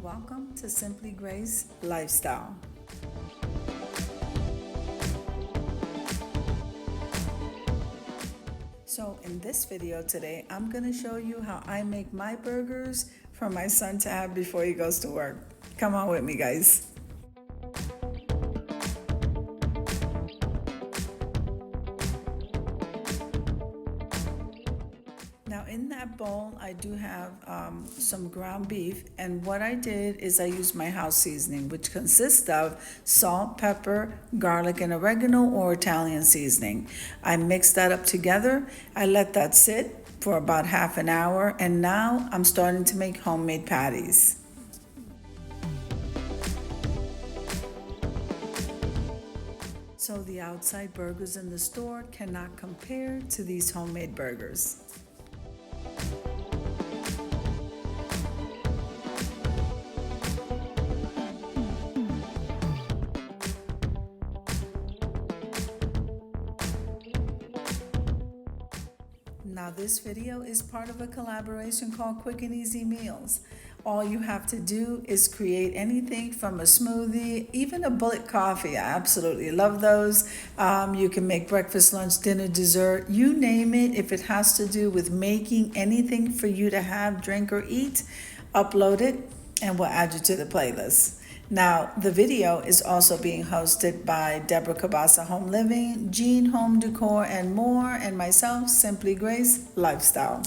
welcome to Simply Grace Lifestyle. So in this video today, I'm going to show you how I make my burgers for my son to have before he goes to work. Come on with me, guys. Now in that bowl, I do have some ground beef, and what I did is I used my house seasoning, which consists of salt, pepper, garlic, and oregano or Italian seasoning. I mixed that up together. I let that sit for about half an hour, and now I'm starting to make homemade patties. So the outside burgers in the store cannot compare to these homemade burgers. Now this video is part of a collaboration called Quick and Easy Meals. All you have to do is create anything from a smoothie, even a bullet coffee. I absolutely love those. You can make breakfast, lunch, dinner, dessert, you name it. If it has to do with making anything for you to have, drink, or eat, upload it and we'll add you to the playlist. Now, the video is also being hosted by Deborah Cabasa Home Living, Jean Home Decor and more, and myself, Simply Grace Lifestyle.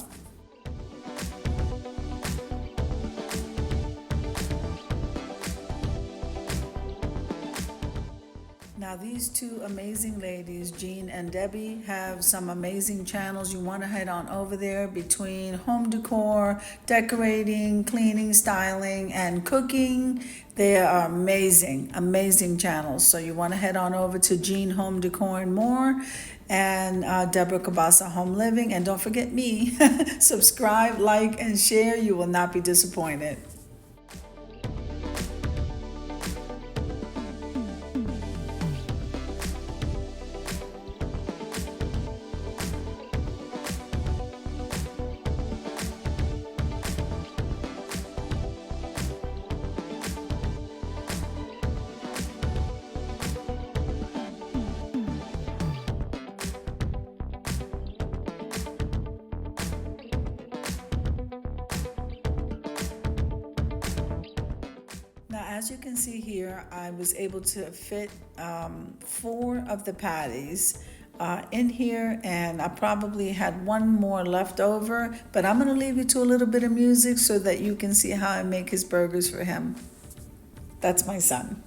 Now these two amazing ladies, Jean and Debbie, have some amazing channels. You want to head on over there between home decor, decorating, cleaning, styling, and cooking. They are amazing, amazing channels. So you want to head on over to Jean Home Decor and more, and Deborah Cabasa Home Living. And don't forget me. Subscribe, like, and share. You will not be disappointed. Now, as you can see here, I was able to fit 4 of the patties in here, and I probably had one more left over, but I'm gonna leave you to a little bit of music so that you can see how I make his burgers for him. That's my son.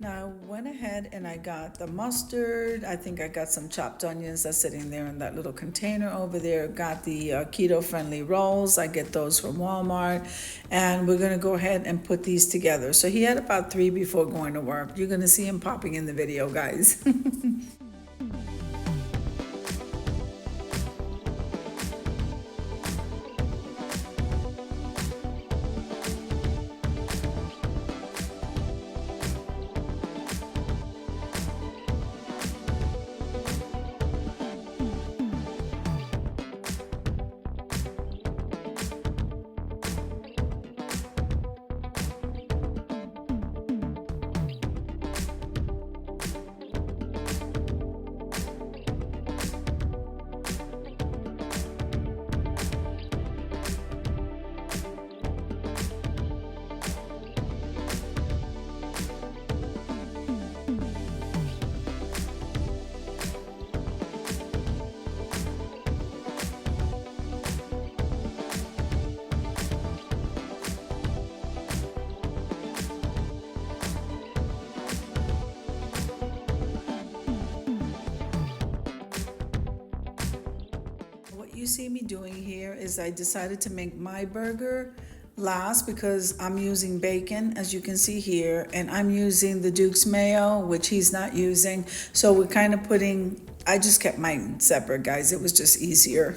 Now I went ahead and I got the mustard. I think I got some chopped onions that's sitting there in that little container over there. Got the keto-friendly rolls. I get those from Walmart. And we're going to go ahead and put these together. So he had about 3 before going to work. You're going to see him popping in the video, guys. see me doing here is I decided to make my burger last because I'm using bacon, as you can see here, and I'm using the Duke's mayo, which he's not using. So we're kind of I just kept mine separate, guys. It was just easier.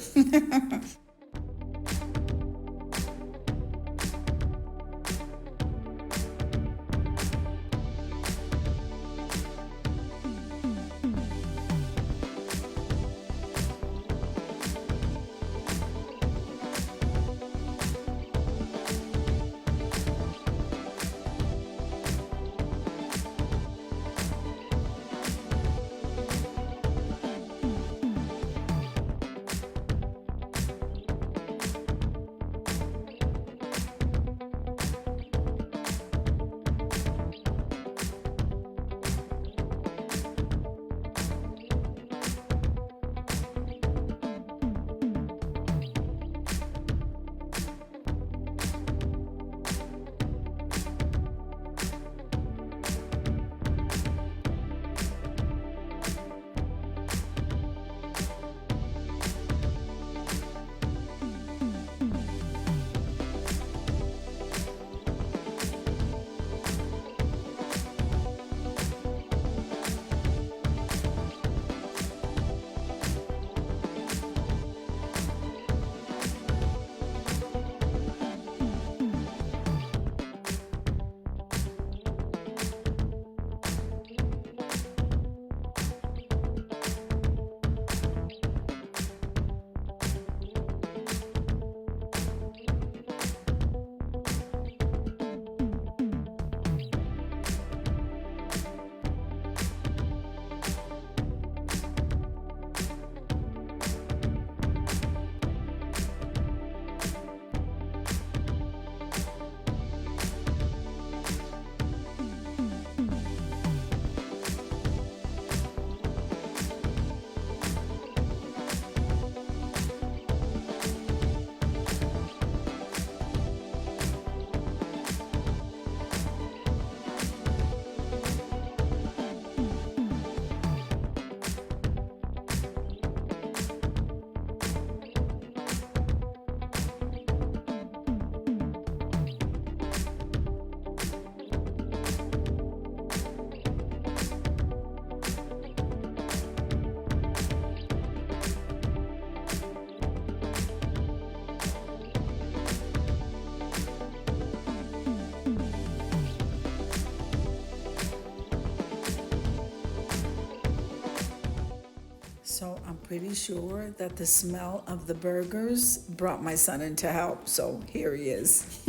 So I'm pretty sure that the smell of the burgers brought my son in to help. So here he is.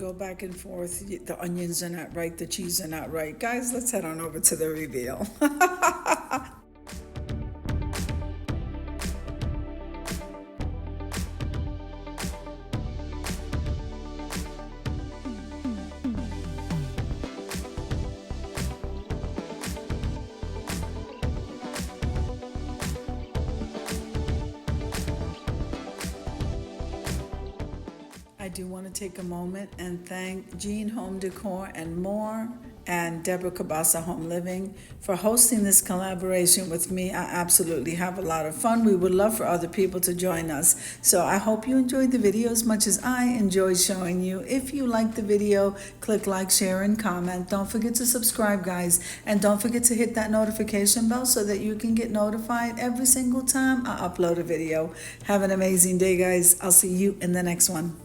go back and forth. The onions are not right, the cheese are not right. Guys, let's head on over to the reveal. I do want to take a moment and thank Jean Home Decor and More and Deborah Cabasa Home Living for hosting this collaboration with me. I absolutely have a lot of fun. We would love for other people to join us. So I hope you enjoyed the video as much as I enjoyed showing you. If you liked the video, click like, share, and comment. Don't forget to subscribe, guys. And don't forget to hit that notification bell so that you can get notified every single time I upload a video. Have an amazing day, guys. I'll see you in the next one.